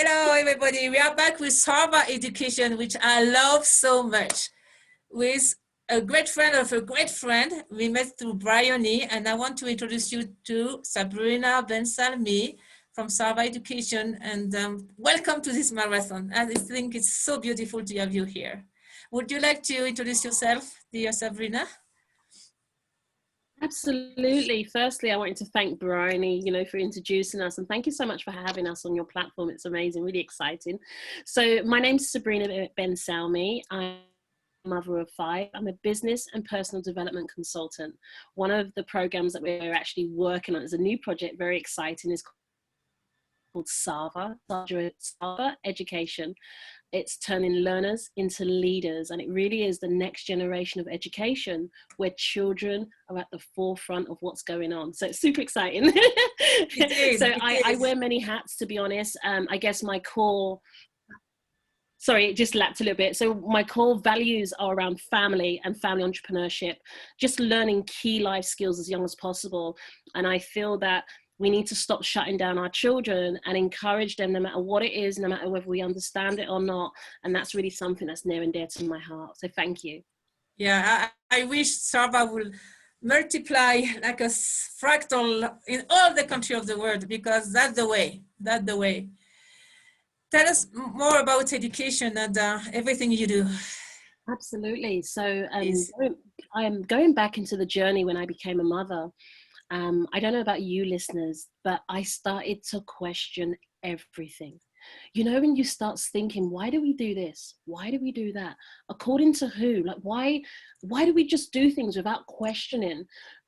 Hello, everybody. We are back with Sarva Education, which I love so much. With a great friend of a great friend, we met through Bryony, and I want to introduce you to Sabrina Ben Salmi from Sarva Education, and welcome to this marathon. I think it's so beautiful to have you here. Would you like to introduce yourself, dear Sabrina? Absolutely. Firstly, I wanted to thank Bryony, for introducing us, and thank you so much for having us on your platform. It's amazing, really exciting. So my name's Sabrina Ben Salmi. I'm a mother of 5. I'm a business and personal development consultant. One of the programs that we're actually working on is a new project, very exciting, is called Sarva Education. It's turning learners into leaders, and it really is the next generation of education where children are at the forefront of what's going on. So it's super exciting. I wear many hats, to be honest. I guess my core, sorry, it just lapped a little bit. So my core values are around family and family entrepreneurship, just learning key life skills as young as possible. And I feel that we need to stop shutting down our children and encourage them no matter what it is, no matter whether we understand it or not. And that's really something that's near and dear to my heart. So thank you. Yeah, I wish Sarva will multiply like a fractal in all the country of the world, because that's the way, Tell us more about education and everything you do. Absolutely. So I'm going back into the journey when I became a mother. I don't know about you listeners, but I started to question everything. When you start thinking, why do we do this? Why do we do that? According to who? Like, why do we just do things without questioning?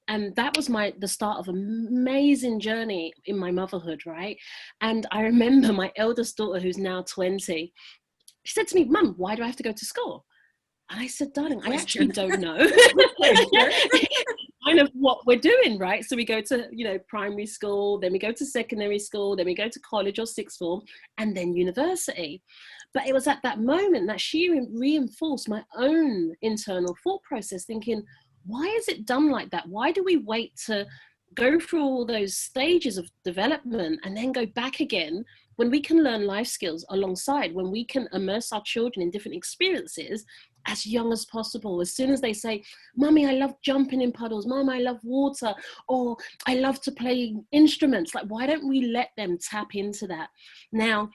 And that was the start of an amazing journey in my motherhood, right? And I remember my eldest daughter, who's now 20, she said to me, "Mum, why do I have to go to school?" And I said, "Darling, I actually don't know." Kind of what we're doing, right? So we go to, primary school, then we go to secondary school, then we go to college or sixth form, and then university. But it was at that moment that she reinforced my own internal thought process, thinking, why is it done like that? Why do we wait to go through all those stages of development and then go back again when we can learn life skills alongside, when we can immerse our children in different experiences as young as possible? As soon as they say, "Mommy, I love jumping in puddles. Mom, I love water," or "I love to play instruments," like, why don't we let them tap into that? Now,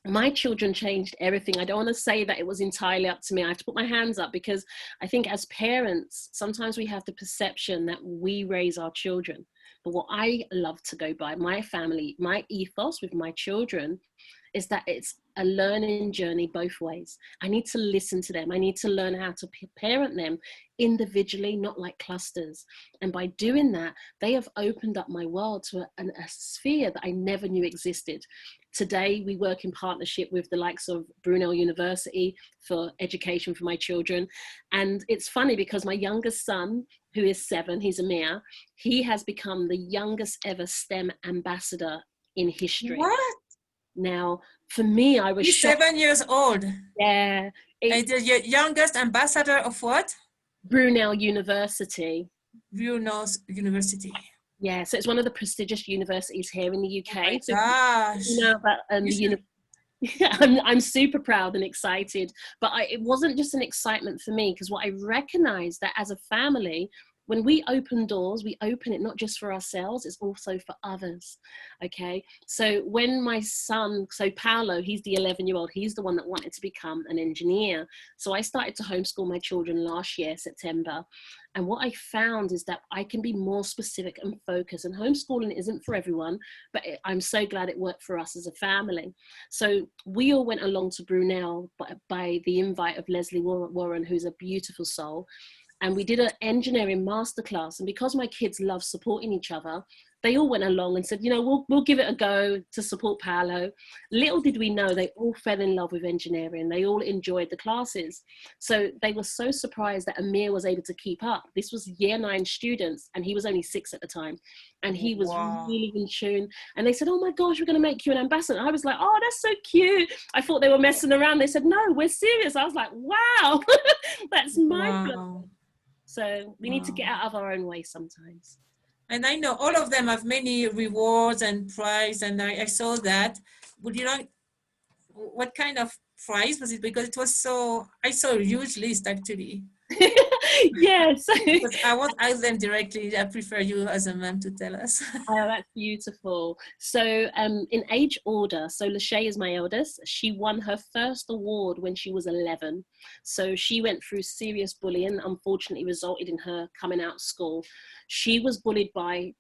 my children changed everything. I don't want to say that it was entirely up to me. I have to put my hands up, because I think as parents, sometimes we have the perception that we raise our children. But what I love to go by, my family, my ethos with my children, is that it's a learning journey both ways. I need to listen to them. I need to learn how to parent them individually, not like clusters. And by doing that, they have opened up my world to a sphere that I never knew existed. Today, we work in partnership with the likes of Brunel University for education for my children. And it's funny because my youngest son, who is 7, he's Amir, he has become the youngest ever STEM ambassador in history. What? Now, for me, I was He's shocked. 7 years old. Yeah. And the youngest ambassador of what? Brunel University. Brunel University. Yeah, so it's one of the prestigious universities here in the UK. Oh my so gosh. I'm super proud and excited, but it wasn't just an excitement for me, because what I recognized that as a family, when we open doors, we open it not just for ourselves, it's also for others. Okay. So when my son, Paolo, he's the 11-year-old, he's the one that wanted to become an engineer. So I started to homeschool my children last year, September. And what I found is that I can be more specific and focused, and homeschooling isn't for everyone, but I'm so glad it worked for us as a family. So we all went along to Brunel by the invite of Leslie Warren, who's a beautiful soul. And we did an engineering masterclass. And because my kids love supporting each other, they all went along and said, we'll give it a go to support Paolo. Little did we know, they all fell in love with engineering. They all enjoyed the classes. So they were so surprised that Amir was able to keep up. This was year 9 students, and he was only 6 at the time. And he was really in tune. And they said, "Oh my gosh, we're going to make you an ambassador." I was like, "Oh, that's so cute." I thought they were messing around. They said, "No, we're serious." I was like, wow, that's my plan. So we need to get out of our own way sometimes. And I know all of them have many rewards and prizes, and I saw that. Would you like what kind of prize was it? Because it was so, I saw a huge list actually. Yes. But I won't ask them directly. I prefer you as a mom to tell us. Oh, that's beautiful. So in age order, so Lachey is my eldest. She won her first award when she was 11. So she went through serious bullying, unfortunately resulted in her coming out of school. She was bullied by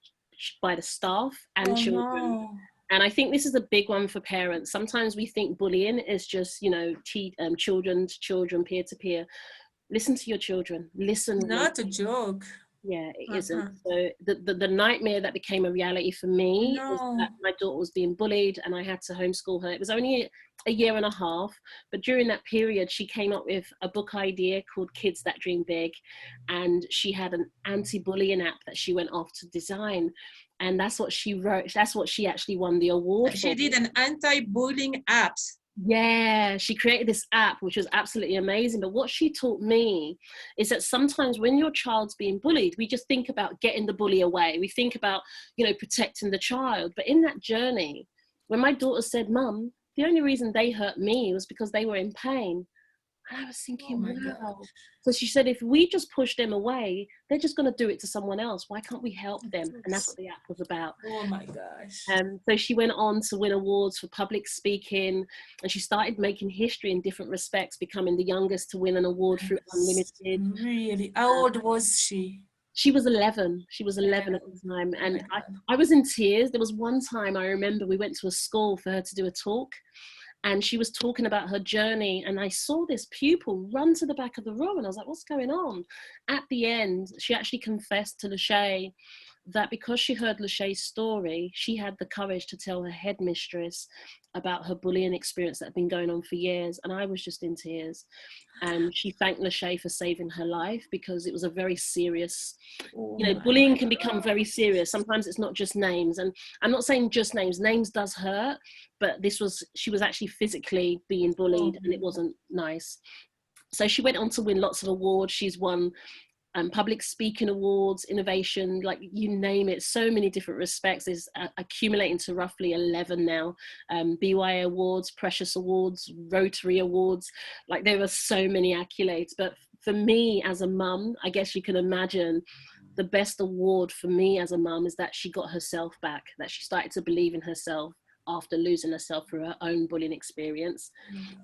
the staff and children. No. And I think this is a big one for parents. Sometimes we think bullying is just, you know, children to children, peer to peer. Listen to your children. Listen. Not a joke. Yeah, it isn't. So the nightmare that became a reality for me was that my daughter was being bullied and I had to homeschool her. It was only a year and a half, but during that period, she came up with a book idea called Kids That Dream Big, and she had an anti-bullying app that she went off to design. And that's what she wrote. That's what she actually won the award for. She did an anti-bullying app. Yeah, she created this app, which was absolutely amazing. But what she taught me is that sometimes when your child's being bullied, we just think about getting the bully away. We think about, you know, protecting the child. But in that journey, when my daughter said, "Mum, the only reason they hurt me was because they were in pain." And I was thinking, wow. God. So she said, if we just push them away, they're just going to do it to someone else. Why can't we help them? And that's what the app was about. Oh my gosh. So she went on to win awards for public speaking, and she started making history in different respects, becoming the youngest to win an award through Unlimited. Really? How old was she? She was 11. She was 11 at the time. And I was in tears. There was one time I remember we went to a school for her to do a talk. And she was talking about her journey, and I saw this pupil run to the back of the room, and I was like, what's going on? At the end, she actually confessed to Lachey that because she heard Lachey's story, she had the courage to tell her headmistress about her bullying experience that had been going on for years. And I was just in tears. And she thanked Lachey for saving her life, because it was a very serious, you know, bullying can become very serious. Sometimes it's not just names. And I'm not saying just names. Names does hurt, but she was actually physically being bullied, and it wasn't nice. So she went on to win lots of awards. She's won public speaking awards, innovation, like you name it, so many different respects. Is accumulating to roughly 11 now. BY awards, Precious awards, Rotary awards, like there were so many accolades. But for me as a mum, I guess you can imagine the best award for me as a mum is that she got herself back, that she started to believe in herself after losing herself through her own bullying experience.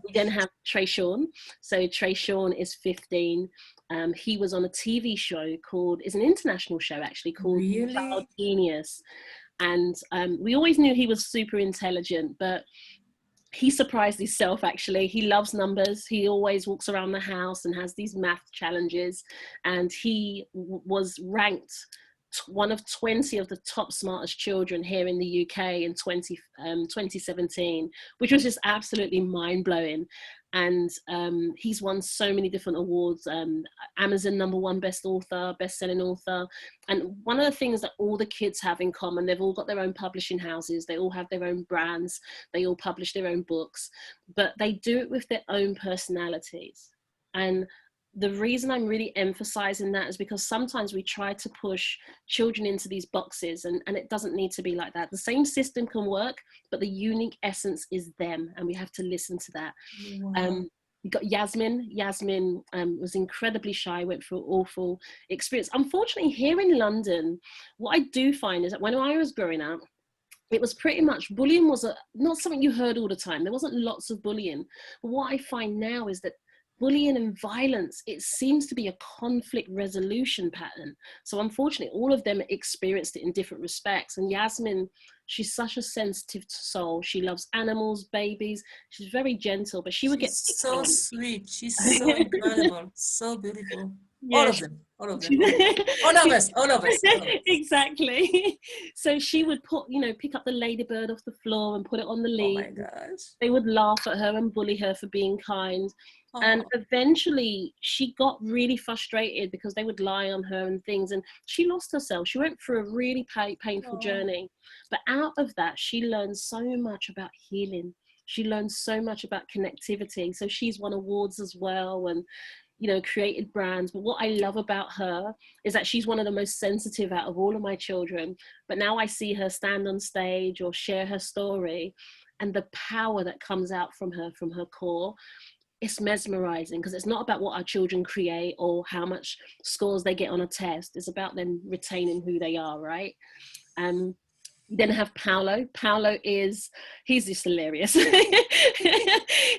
We then have Trayshawn. So Trayshawn is 15. He was on a TV show called, it's an international show actually, called Child Genius. And we always knew he was super intelligent, but he surprised himself actually. He loves numbers. He always walks around the house and has these math challenges. And he was ranked one of 20 of the top smartest children here in the UK in 2017, which was just absolutely mind-blowing. And he's won so many different awards, Amazon #1 best author, best-selling author. And one of the things that all the kids have in common, they've all got their own publishing houses, they all have their own brands, they all publish their own books, but they do it with their own personalities. And the reason I'm really emphasizing that is because sometimes we try to push children into these boxes, and it doesn't need to be like that. The same system can work, but the unique essence is them, and we have to listen to that. We got Yasmin. Yasmin was incredibly shy, went through an awful experience. Unfortunately, here in London, what I do find is that when I was growing up, it was pretty much, bullying was not something you heard all the time. There wasn't lots of bullying. But what I find now is that bullying and violence, it seems to be a conflict resolution pattern. So unfortunately, all of them experienced it in different respects. And Yasmin, she's such a sensitive soul. She loves animals, babies. She's very gentle, but she would get so sweet. She's so incredible, so beautiful. Yeah, all of them. All of us. Exactly. So she would pick up the ladybird off the floor and put it on the leaf. Oh my gosh. They would laugh at her and bully her for being kind. Oh. And eventually she got really frustrated because they would lie on her and things, and she lost herself. She went through a really painful journey. But out of that, she learned so much about healing. She learned so much about connectivity. So she's won awards as well, and created brands. But what I love about her is that she's one of the most sensitive out of all of my children. But now I see her stand on stage or share her story, and the power that comes out from her core, it's mesmerizing, because it's not about what our children create or how much scores they get on a test. It's about them retaining who they are, right? Then I have Paolo. He's just hilarious.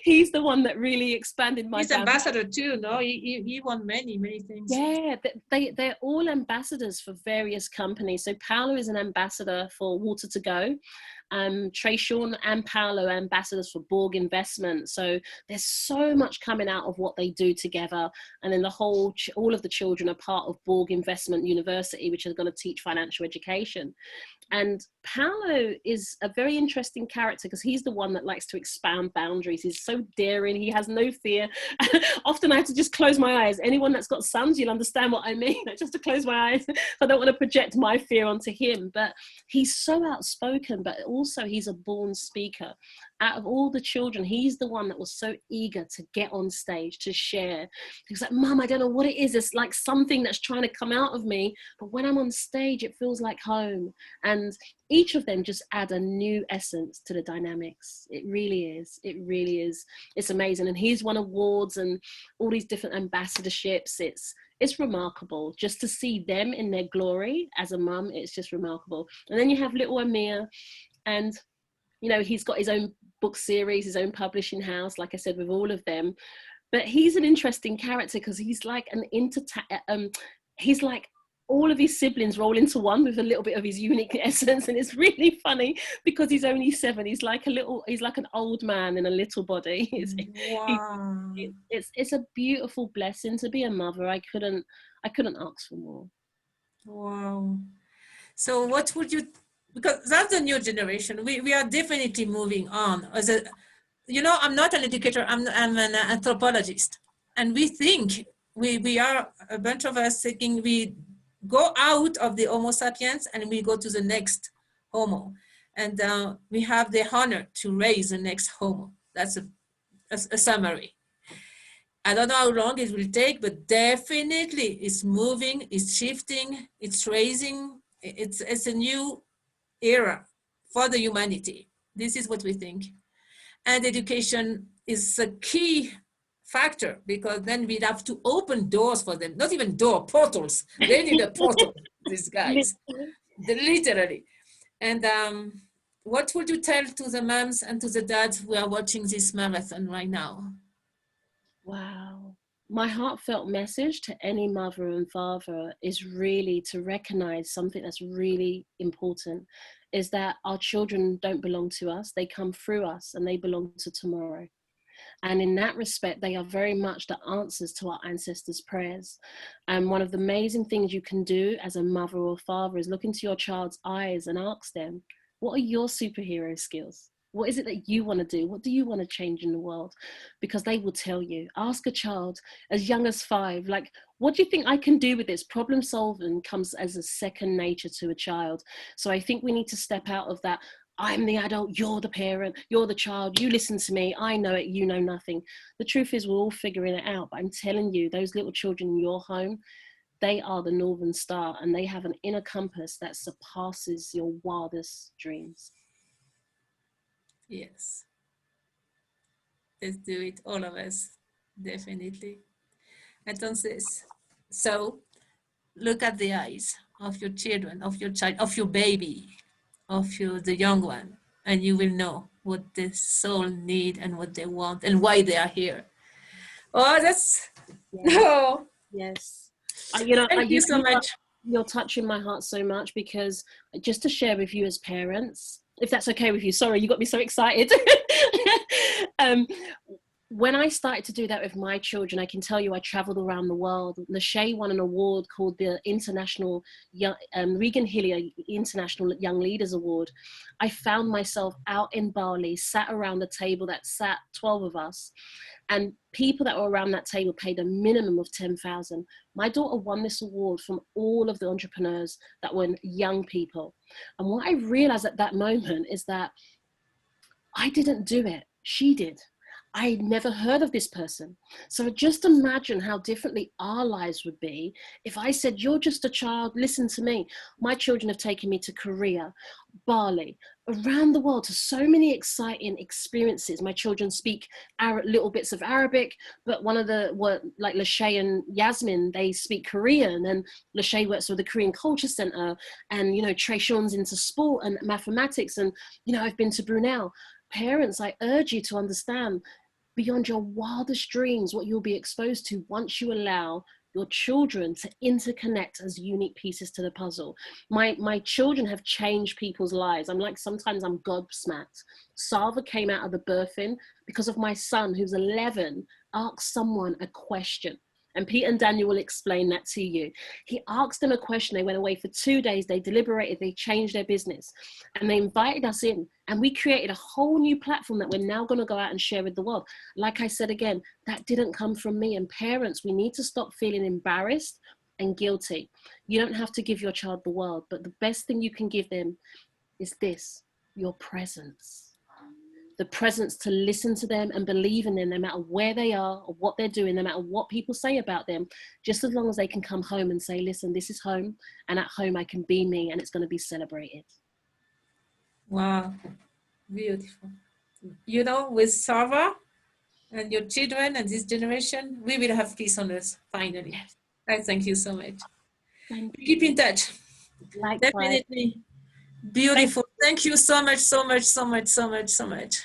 He's the one that really expanded my. He's ambassador too, no? He won many things. Yeah, they're all ambassadors for various companies. So Paolo is an ambassador for Water to Go. Trayshawn and Paolo are ambassadors for Borg Investment. So there's so much coming out of what they do together. And then all of the children are part of Borg Investment University, which is going to teach financial education. And Paolo is a very interesting character because he's the one that likes to expand boundaries. He's so daring. He has no fear. Often I have to just close my eyes. Anyone that's got sons, you'll understand what I mean. Just to close my eyes. I don't want to project my fear onto him. But he's so outspoken, but also he's a born speaker. Out of all the children, he's the one that was so eager to get on stage, to share. He's like, Mum, I don't know what it is. It's like something that's trying to come out of me. But when I'm on stage, it feels like home. And each of them just add a new essence to the dynamics. It really is. It really is. It's amazing. And he's won awards and all these different ambassadorships. It's remarkable just to see them in their glory as a mum. It's just remarkable. And then you have little Amir, and you know, he's got his own book series, his own publishing house, like I said, with all of them. But he's an interesting character because he's like he's like all of his siblings roll into one with a little bit of his unique essence. And it's really funny because he's only 7. He's like an old man in a little body. Wow. It's a beautiful blessing to be a mother. I couldn't ask for more. Wow. So what would you, because that's the new generation. We are definitely moving on. I'm not an educator, I'm an anthropologist. And we think, we are a bunch of us thinking we go out of the Homo sapiens and we go to the next Homo. And we have the honor to raise the next Homo. That's a summary. I don't know how long it will take, but definitely it's moving, it's shifting, it's raising. It's a new era for the humanity. This is what we think. And education is a key factor, because then we'd have to open doors for them, not even portals. They need a portal, these guys, literally. And what would you tell to the moms and to the dads who are watching this marathon right now? Wow. My heartfelt message to any mother and father is really to recognize something that's really important, is that our children don't belong to us. They come through us and they belong to tomorrow. And in that respect, they are very much the answers to our ancestors' prayers. And one of the amazing things you can do as a mother or father is look into your child's eyes and ask them, what are your superhero skills? What is it that you want to do? What do you want to change in the world? Because they will tell you. Ask a child as young as 5, like, what do you think I can do with this? Problem solving comes as a second nature to a child. So I think we need to step out of that. I'm the adult, you're the parent, you're the child, you listen to me, I know it, you know nothing. The truth is we're all figuring it out, but I'm telling you, those little children in your home, they are the Northern Star, and they have an inner compass that surpasses your wildest dreams. Yes. Let's do it, all of us, definitely. Entonces, so look at the eyes of your children, of your child, of your baby, the young one, and you will know what the soul need and what they want and why they are here. Oh, that's, no. Yes. Thank you so much. You're touching my heart so much, because just to share with you as parents, if that's okay with you, sorry, you got me so excited. When I started to do that with my children, I can tell you I traveled around the world. Nashay won an award called the International Regan Hillier International Young Leaders Award. I found myself out in Bali, sat around a table that sat 12 of us, and people that were around that table paid a minimum of 10,000. My daughter won this award from all of the entrepreneurs that were young people. And what I realized at that moment is that I didn't do it, she did. I never heard of this person. So just imagine how differently our lives would be if I said, you're just a child, listen to me. My children have taken me to Korea, Bali, around the world, to so many exciting experiences. My children speak little bits of Arabic, but one of the, like Lachey and Yasmin, they speak Korean, and Lachey works with the Korean Culture Center, and, you know, Trey Sean's into sport and mathematics, and, you know, I've been to Brunel. Parents, I urge you to understand, beyond your wildest dreams, what you'll be exposed to once you allow your children to interconnect as unique pieces to the puzzle. My children have changed people's lives. I'm like, sometimes I'm gobsmacked. Sarva came out of the birthing because of my son, who's 11, asked someone a question. And Pete and Daniel will explain that to you. He asked them a question. They went away for 2 days. They deliberated. They changed their business. And they invited us in. And we created a whole new platform that we're now going to go out and share with the world. Like I said again, that didn't come from me. And parents, we need to stop feeling embarrassed and guilty. You don't have to give your child the world. But the best thing you can give them is this, your presence. The presence to listen to them and believe in them, no matter where they are or what they're doing, no matter what people say about them, just as long as they can come home and say, listen, this is home, and at home I can be me, and it's going to be celebrated. Wow, beautiful. You know, with Sarva and your children and this generation, we will have peace on earth, finally. Yes. I thank you so much. Thank you. Keep in touch. Likewise. Definitely. Beautiful. Thank you so much, so much, so much, so much, so much.